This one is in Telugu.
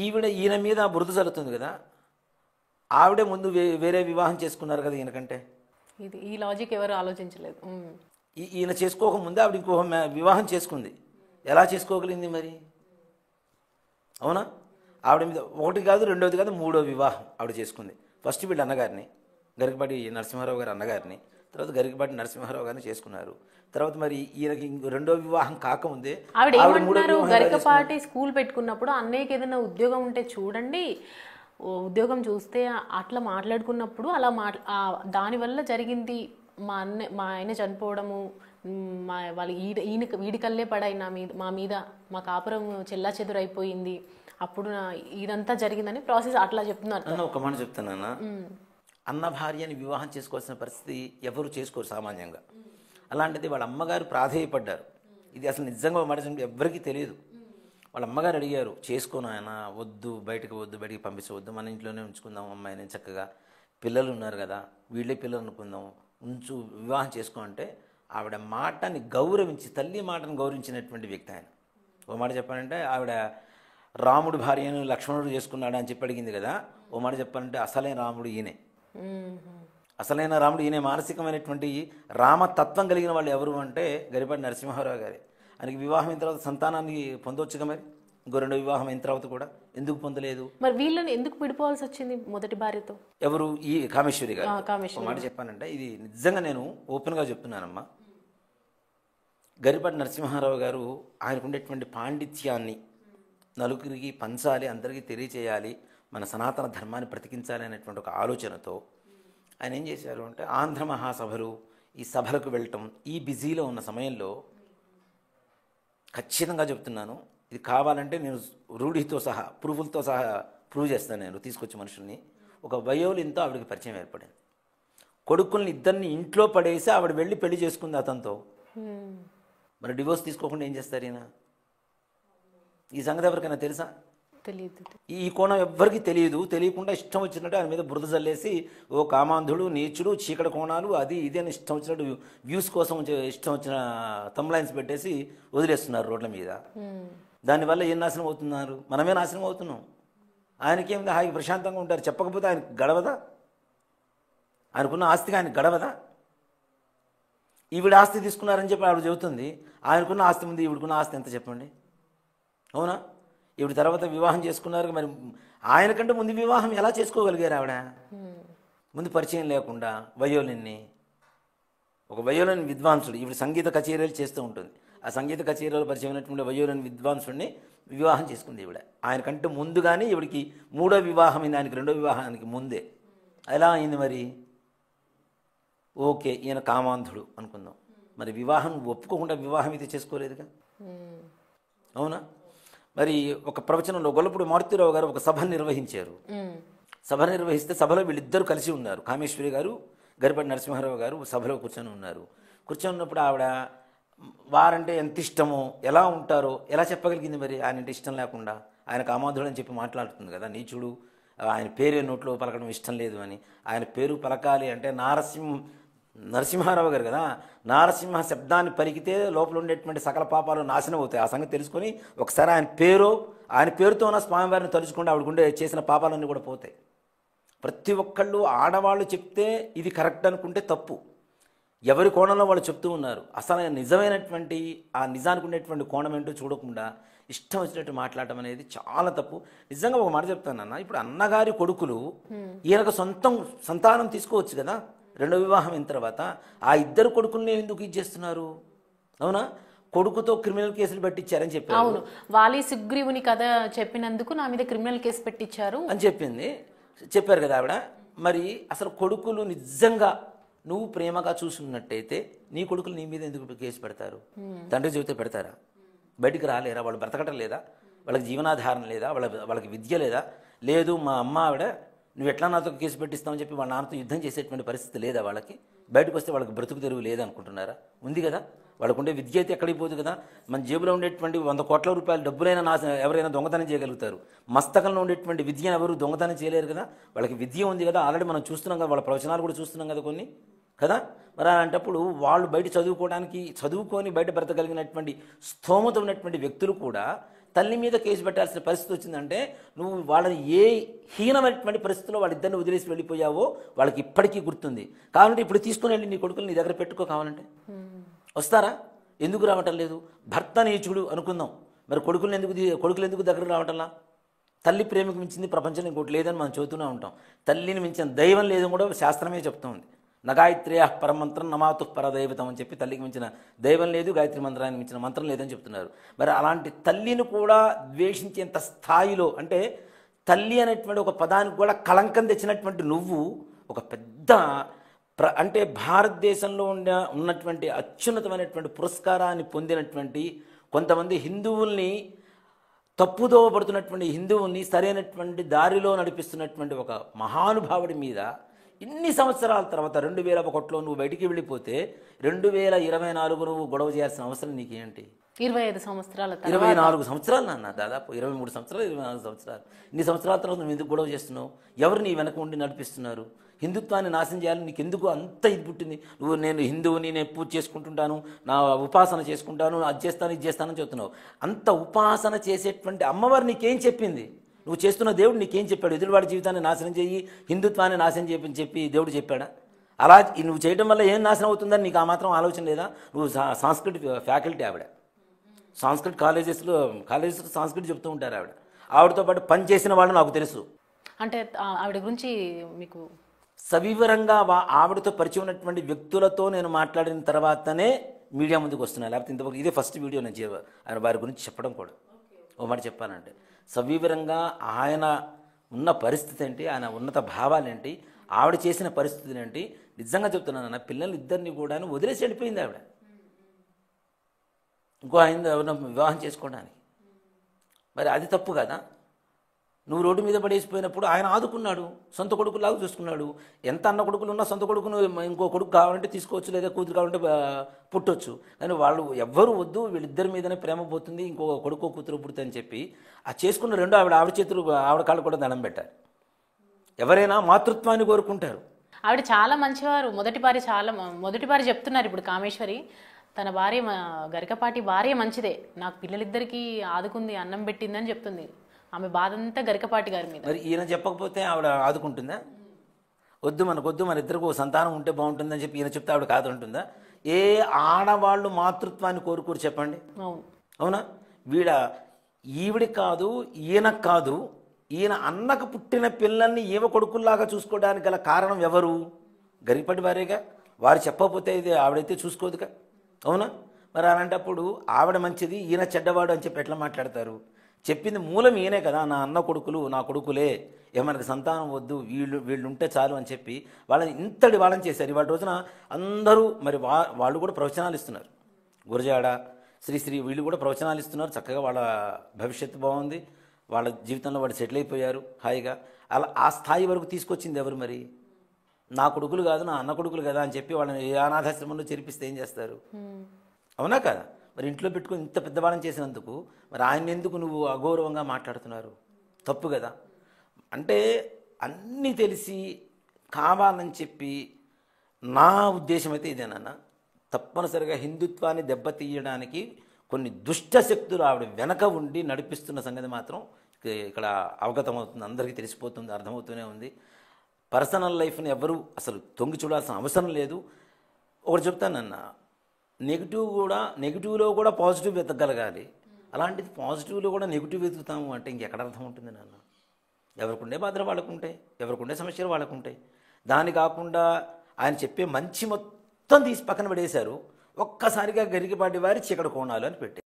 ఈయన మీద బురద జరుగుతుంది కదా, ఆవిడే ముందు వేరే వివాహం చేసుకున్నారు కదా ఈయనకంటే. ఈ లాజిక్ ఎవరు ఆలోచించలేదు. ఈయన చేసుకోకముందే ఆవిడ ఇంకో వివాహం చేసుకుంది. ఎలా చేసుకోగలిగింది మరి? అవునా? ఆవిడ మీద ఒకటి కాదు, రెండోది కాదు, మూడో వివాహం ఆవిడ చేసుకుంది. ఫస్ట్ వీళ్ళ అన్నగారిని, గరికపాటి నరసింహారావు గారి అన్నగారిని, తర్వాత గరికపాటి నరసింహారావు గారిని చేసుకున్నారు. తర్వాత మరి ఈయనకి రెండో వివాహం కాకముందే ఆవిడ మూడో గరికపాటి స్కూల్ పెట్టుకున్నప్పుడు అన్నయ్యకి ఏదైనా ఉద్యోగం ఉంటే చూడండి, ఉద్యోగం చూస్తే అట్లా మాట్లాడుకున్నప్పుడు అలా దానివల్ల జరిగింది మా ఆయన చనిపోవడము, వాళ్ళు వీడికల్లే పడాయి మా మీద, మా కాపురం చెల్లా చెదురైపోయింది, అప్పుడు ఇదంతా జరిగిందని ప్రాసెస్ అట్లా చెప్తున్నారు. ఒక మాట చెప్తానన్నా, అన్న భార్యని వివాహం చేసుకోవాల్సిన పరిస్థితి ఎవరు చేసుకోరు సామాన్యంగా. అలాంటిది వాళ్ళ అమ్మగారు ప్రాధేయపడ్డారు. ఇది అసలు నిజంగా మాట ఎవరికీ తెలియదు. వాళ్ళ అమ్మగారు అడిగారు, చేసుకోను ఆయన, వద్దు, బయటికి పంపించవద్దు, మన ఇంట్లోనే ఉంచుకుందాం అమ్మాయిని, చక్కగా పిల్లలు ఉన్నారు కదా, వీళ్ళే పిల్లలు అనుకుందాం, వివాహం చేసుకో అంటే ఆవిడ మాటని గౌరవించి, తల్లి మాటను గౌరవించినటువంటి వ్యక్తి ఆయన. ఓ మాట చెప్పాలంటే ఆవిడ రాముడు భార్యను లక్ష్మణుడు చేసుకున్నాడు అని చెప్పి అడిగింది కదా, ఓ మాట చెప్పాలంటే అసలైన రాముడు ఈయనే. అసలైన రాముడు ఈయనే. మానసికమైనటువంటి రామతత్వం కలిగిన వాళ్ళు ఎవరు అంటే గరికపాటి నరసింహారావు గారే. ఆయనకి వివాహం అయిన తర్వాత సంతానాన్ని పొందవచ్చుగా మరి, ఇంకో రెండో వివాహం అయిన తర్వాత కూడా ఎందుకు పొందలేదు? మరి వీళ్ళని ఎందుకు విడిపోవాల్సి వచ్చింది మొదటి భార్యతో? ఎవరు? ఈ కామేశ్వరి గారు. ఒక మాట చెప్పానంటే ఇది నిజంగా నేను ఓపెన్గా చెప్తున్నానమ్మా. గరికపాటి నరసింహారావు గారు ఆయనకు ఉండేటువంటి పాండిత్యాన్ని నలుగురికి పంచాలి, అందరికీ తెలియచేయాలి, మన సనాతన ధర్మాన్ని బ్రతికించాలి అనేటువంటి ఒక ఆలోచనతో ఆయన ఏం చేశారు అంటే ఆంధ్ర మహాసభలు, ఈ సభలకు వెళ్ళటం, ఈ బిజీలో ఉన్న సమయంలో ఖచ్చితంగా చెప్తున్నాను, ఇది కావాలంటే నేను రూఢితో సహా, ప్రూఫులతో సహా ప్రూవ్ చేస్తాను. నేను తీసుకొచ్చే మనుషుల్ని, ఒక వయోలిన్తో ఆవిడకి పరిచయం ఏర్పడింది. కొడుకుల్ని ఇద్దరిని ఇంట్లో పడేసి ఆవిడ వెళ్ళి పెళ్లి చేసుకుంది అతనితో. మరి డివోర్స్ తీసుకోకుండా ఏం చేస్తారు ఈయన? ఈ సంగతి ఎవరికైనా తెలుసా? తెలియదు. ఈ కోణం ఎవ్వరికీ తెలియదు. తెలియకుండా ఇష్టం వచ్చినట్టు ఆయన మీద బురద జల్లేసి, ఓ కామాంధుడు, నీచుడు, చీకటి కోణాలు, అది ఇది అని ఇష్టం వచ్చినట్టు వ్యూస్ కోసం ఇష్టం వచ్చిన థంబ్లైన్స్ పెట్టేసి వదిలేస్తున్నారు రోడ్ల మీద. దానివల్ల ఏం నాశనం అవుతున్నారు? మనమే నాశనం అవుతున్నాం. ఆయనకేం హాయిగా ప్రశాంతంగా ఉంటారు. చెప్పకపోతే ఆయనకు గడవదా? ఆయనకున్న ఆస్తిగా ఆయనకు గడవదా? ఈవిడ ఆస్తి తీసుకున్నారని చెప్పి ఆవిడ చెబుతుంది. ఆయనకున్న ఆస్తి ముందు ఈవిడకున్న ఆస్తి ఎంత చెప్పండి? అవునా? ఈవిడ తర్వాత వివాహం చేసుకున్నారు. మరి ఆయనకంటే ముందు వివాహం ఎలా చేసుకోగలిగారు ఆవిడ? ముందు పరిచయం లేకుండా వయోలిన్ని, ఒక వయోలిన్ విద్వాంసుడు, ఈవిడ సంగీత కచేరీలు చేస్తూ ఉంటుంది. ఆ సంగీత కచేరీలో పరిచయం అయినటువంటి వయోలిన్ విద్వాంసుడిని వివాహం చేసుకుంది ఈవిడ. ఆయనకంటే ముందు కానీ ఈవిడికి మూడో వివాహం అయింది, ఆయనకి రెండో వివాహానికి ముందే. ఎలా అయింది మరి? ఓకే, ఈయన కామాంధుడు అనుకుందాం, మరి వివాహం ఒప్పుకోకుండా వివాహం అయితే చేసుకోలేదుగా. అవునా? మరి ఒక ప్రవచనంలో గొల్లపూడి మారుతిరావు గారు ఒక సభ నిర్వహించారు. సభ నిర్వహిస్తే సభలో వీళ్ళిద్దరూ కలిసి ఉన్నారు. కామేశ్వరి గారు, గరికపాటి నరసింహారావు గారు సభలో కూర్చొని ఉన్నారు. కూర్చొని ఉన్నప్పుడు ఆవిడ వారంటే ఎంత ఇష్టమో, ఎలా ఉంటారో ఎలా చెప్పగలిగింది మరి? ఆయన అంటే ఇష్టం లేకుండా, ఆయన కామాంధుడు అని చెప్పి మాట్లాడుతుంది కదా, నీచుడు, ఆయన పేరే నోట్లో పలకడం ఇష్టం లేదు అని. ఆయన పేరు పలకాలి అంటే నరసింహారావు గారు కదా, నారసింహ శబ్దాన్ని పలికితే లోపల ఉండేటువంటి సకల పాపాలు నాశనం అవుతాయి. ఆ సంగతి తెలుసుకొని ఒకసారి ఆయన పేరుతో ఉన్న స్వామివారిని తలుచుకుంటే ఆవిడకుండే చేసిన పాపాలన్నీ కూడా పోతాయి. ప్రతి ఒక్కళ్ళు ఆడవాళ్ళు చెప్తే ఇది కరెక్ట్ అనుకుంటే తప్పు. ఎవరి కోణంలో వాళ్ళు చెప్తూ ఉన్నారు. అసలు నిజమైనటువంటి ఆ నిజానికి ఉండేటువంటి కోణం ఏంటో చూడకుండా ఇష్టం వచ్చినట్టు మాట్లాడటం అనేది చాలా తప్పు. నిజంగా ఒక మాట చెప్తానన్నా, ఇప్పుడు అన్నగారి కొడుకులు ఈయనకు సంతానం తీసుకోవచ్చు కదా రెండో వివాహం అయిన తర్వాత. ఆ ఇద్దరు కొడుకుల్ని ఎందుకు ఇచ్చేస్తున్నారు? అవునా? కొడుకుతో క్రిమినల్ కేసులు పెట్టించారని చెప్పారు. అవును, వాలి సుగ్రీవుని కథ చెప్పినందుకు నా మీద క్రిమినల్ కేసు పెట్టించారు అని చెప్పారు కదా ఆవిడ. మరి అసలు కొడుకులు నిజంగా నువ్వు ప్రేమగా చూసుకున్నట్టయితే నీ కొడుకులు నీ మీద ఎందుకు కేసు పెడతారు? తండ్రి చెబితే పెడతారా? బయటికి రాలేరా? వాళ్ళు బ్రతకటం లేదా? వాళ్ళకి జీవనాధారం లేదా? వాళ్ళకి విద్య లేదా? లేదు, మా అమ్మ ఆవిడ నువ్వు ఎట్లా నాతో కేసు పెట్టిస్తామని చెప్పి వాళ్ళ నాన్నతో యుద్ధం చేసేటువంటి పరిస్థితి లేదా వాళ్ళకి? బయటకు వస్తే వాళ్ళకి బ్రతుకు తెరువు లేదనుకుంటున్నారా? ఉంది కదా. వాళ్ళకు ఉండే విద్య అయితే ఎక్కడికి పోదు కదా. మన జేబులో ఉండేటువంటి 100 కోట్ల రూపాయల డబ్బులైనా ఎవరైనా దొంగతనం చేయగలుగుతారు. మస్తకంలో ఉండేటువంటి విద్యను ఎవరు దొంగతనం చేయలేరు కదా. వాళ్ళకి విద్య ఉంది కదా, ఆల్రెడీ మనం చూస్తున్నాం కదా, వాళ్ళ ప్రవచనాలు కూడా చూస్తున్నాం కదా కొన్ని కదా. మరి అలాంటప్పుడు వాళ్ళు బయట చదువుకొని బయట బ్రతకగలిగినటువంటి స్తోమత ఉన్నటువంటి వ్యక్తులు కూడా తల్లి మీద కేసు పెట్టాల్సిన పరిస్థితి వచ్చిందంటే నువ్వు వాళ్ళని ఏ హీనమైనటువంటి పరిస్థితుల్లో వాళ్ళిద్దరిని వదిలేసి వెళ్ళిపోయావో వాళ్ళకి ఇప్పటికీ గుర్తుంది. కావాలంటే ఇప్పుడు తీసుకుని వెళ్ళి నీ కొడుకులు నీ దగ్గర పెట్టుకో కావాలంటే. వస్తారా? ఎందుకు రావటం లేదు? భర్త నీచుడు అనుకుందాం, మరి కొడుకులు ఎందుకు దగ్గర రావటంలా? తల్లి ప్రేమకు మించింది ప్రపంచంలో ఇంకోటి లేదని మనం చదువుతూనే ఉంటాం. తల్లిని మించిన దైవం లేదని కూడా శాస్త్రమే చెప్తుంది. నగాయత్రేయ పరమంత్రం నమాతు పరదైవతం అని చెప్పి తల్లికి మించిన దైవం లేదు, గాయత్రి మంత్రానికి మించిన మంత్రం లేదని చెప్తున్నారు. మరి అలాంటి తల్లిని కూడా ద్వేషించేంత స్థాయిలో, అంటే తల్లి అనేటువంటి ఒక పదానికి కూడా కళంకం తెచ్చినటువంటి నువ్వు ఒక పెద్ద అంటే భారతదేశంలో ఉన్నటువంటి అత్యున్నతమైనటువంటి పురస్కారాన్ని పొందినటువంటి కొంతమంది హిందువుల్ని, తప్పుదోవ పడుతున్నటువంటి హిందువుల్ని సరైనటువంటి దారిలో నడిపిస్తున్నటువంటి ఒక మహానుభావుడి మీద ఇన్ని సంవత్సరాల తర్వాత 2001లో నువ్వు బయటికి వెళ్ళిపోతే 2024 నువ్వు గొడవ చేయాల్సిన అవసరం నీకేంటి? 25 సంవత్సరాల 24 సంవత్సరాలు నాన్న, దాదాపు 23 సంవత్సరాలు 24 సంవత్సరాలు. ఇన్ని సంవత్సరాల తర్వాత నువ్వు ఎందుకు గొడవ చేస్తున్నావు? ఎవరు నీ వెనక ఉండి నడిపిస్తున్నారు? హిందుత్వాన్ని నాశనం చేయాలని నీకు ఎందుకు అంత ఇది పుట్టింది? నువ్వు నేను హిందువుని, నేను పూజ చేసుకుంటుంటాను, నా ఉపాసన చేసుకుంటాను, అది చేస్తాను ఇది చేస్తానని చెప్తున్నావు. అంత ఉపాసన చేసేటువంటి అమ్మవారు నీకేం చెప్పింది? నువ్వు చేస్తున్న దేవుడు నీకేం చెప్పాడు? ఎదుటివాడి జీవితాన్ని నాశనం చేయి, హిందుత్వాన్ని నాశనం చేయని చెప్పి దేవుడు చెప్పాడా? అలా నువ్వు చేయడం వల్ల ఏం నాశనం అవుతుందని నీకు ఆ మాత్రం ఆలోచన లేదా? నువ్వు సాంస్కృతిక ఫ్యాకల్టీ ఆవిడ, సాంస్కృతిక కాలేజెస్లో సాంస్కృతి చెప్తూ ఉంటారు ఆవిడ. ఆవిడతో పాటు పని చేసిన వాళ్ళు నాకు తెలుసు. అంటే ఆవిడ గురించి మీకు సవివరంగా ఆవిడతో పరిచయం ఉన్నటువంటి వ్యక్తులతో నేను మాట్లాడిన తర్వాతనే మీడియా ముందుకు వస్తున్నాను. లేకపోతే ఇంతవరకు ఇదే ఫస్ట్ వీడియో నేను ఆయన వారి గురించి చెప్పడం కూడా. ఓ మాట చెప్పానంటే సవివరంగా ఆయన ఉన్న పరిస్థితి ఏంటి, ఆయన ఉన్నత భావాలేంటి, ఆవిడ చేసిన పరిస్థితులు ఏంటి, నిజంగా చెప్తున్నాను. నా పిల్లలు ఇద్దరిని కూడా వదిలేసి వెళ్ళిపోయింది ఆవిడ ఇంకో ఆయన ఎవరైనా వివాహం చేసుకోవడానికి. మరి అది తప్పు కదా? నువ్వు రోడ్డు మీద పడేసిపోయినప్పుడు ఆయన ఆదుకున్నాడు, సొంత కొడుకులాగా చూసుకున్నాడు. ఎంత అన్న కొడుకులు ఉన్నా సొంత కొడుకును ఇంకో కొడుకు కావాలంటే తీసుకోవచ్చు, లేదా కూతురు కావాలంటే పుట్టొచ్చు. కానీ వాళ్ళు ఎవ్వరూ వద్దు, వీళ్ళిద్దరి మీదనే ప్రేమ పోతుంది, ఇంకో కొడుకో కూతురు పుడుతుందని చెప్పి ఆ చేసుకున్న రెండు ఆవిడ చేతులు ఆవిడ కాళ్ళు కూడా దండం పెట్టారు. ఎవరైనా మాతృత్వాన్ని కోరుకుంటారు. ఆవిడ చాలా మంచివారు. మొదటి భార్య చెప్తున్నారు ఇప్పుడు కామేశ్వరి, తన భార్య గరికపాటి భార్య మంచిదే, నాకు పిల్లలిద్దరికీ ఆదుకుంది, అన్నం పెట్టిందని చెప్తుంది. ఆమె బాధ అంతా గరికపాటి గారి మీద. మరి ఈయన చెప్పకపోతే ఆవిడ ఆదుకుంటుందా? వద్దు మనకొద్దు, మన ఇద్దరికి సంతానం ఉంటే బాగుంటుందని చెప్పి ఈయన చెప్తే ఆవిడ కాదంటుందా? ఏ ఆడవాళ్ళు మాతృత్వాన్ని కోరుకోరు చెప్పండి? అవునా? ఈవిడి కాదు, ఈయనకు కాదు, ఈయన అన్నకు పుట్టిన పిల్లల్ని ఈవ కొడుకుల్లాగా చూసుకోవడానికి గల కారణం ఎవరు? గరికపాటి భార్యగా. వారు చెప్పకపోతే ఇది ఆవిడైతే చూసుకోదుగా. అవునా? మరి అలాంటప్పుడు ఆవిడ మంచిది, ఈయన చెడ్డవాడు అని చెప్పి ఎట్లా మాట్లాడతారు? చెప్పింది మూలం ఈయనే కదా, నా అన్న కొడుకులు నా కొడుకులే, ఏమనకు సంతానం వద్దు, వీళ్ళు ఉంటే చాలు అని చెప్పి వాళ్ళని చేశారు. ఇవాళ రోజున అందరూ మరి వాళ్ళు కూడా ప్రవచనాలు ఇస్తున్నారు. గురజాడ, శ్రీశ్రీ వీళ్ళు కూడా ప్రవచనాలు ఇస్తున్నారు. చక్కగా వాళ్ళ భవిష్యత్తు బాగుంది, వాళ్ళ జీవితంలో వాళ్ళు సెటిల్ అయిపోయారు హాయిగా. అలా ఆ స్థాయి వరకు తీసుకొచ్చింది ఎవరు? మరి నా కొడుకులు కాదు, నా అన్న కొడుకులు కదా అని చెప్పి వాళ్ళని ఏ అనాథాశ్రమంలో చేర్పిస్తే ఏం చేస్తారు? అవునా కదా? మరి ఇంట్లో పెట్టుకుని ఇంత పెద్దవాళ్ళని చేసినందుకు మరి ఆయన ఎందుకు నువ్వు అగౌరవంగా మాట్లాడుతున్నారు? తప్పు కదా. అంటే అన్నీ తెలిసి కావాలని చెప్పి, నా ఉద్దేశం అయితే ఇదేనన్నా, తప్పనిసరిగా హిందుత్వాన్ని దెబ్బతీయడానికి కొన్ని దుష్ట శక్తులు ఆవిడ వెనక ఉండి నడిపిస్తున్న సంగతి మాత్రం ఇక్కడ అవగతమవుతుంది, అందరికీ తెలిసిపోతుంది, అర్థమవుతూనే ఉంది. పర్సనల్ లైఫ్ని ఎవరు అసలు తొంగి చూడాల్సిన అవసరం లేదు. ఒకటి చెప్తానన్నా, నెగిటివ్లో కూడా పాజిటివ్ వెతకగలగాలి. అలాంటిది పాజిటివ్లో కూడా నెగిటివ్ వెతుకుతాము అంటే ఇంకెక్కడ అర్థం ఉంటుంది నాన్న? ఎవరికుండే బాధలు వాళ్ళకుంటాయి, ఎవరికుండే సమస్యలు వాళ్ళకుంటాయి. దాని కాకుండా ఆయన చెప్పే మంచి మొత్తం తీసి పక్కన పడేశారు. ఒక్కసారిగా గరికపాటి వారి చీకటి కోణాలు అని పెట్టారు.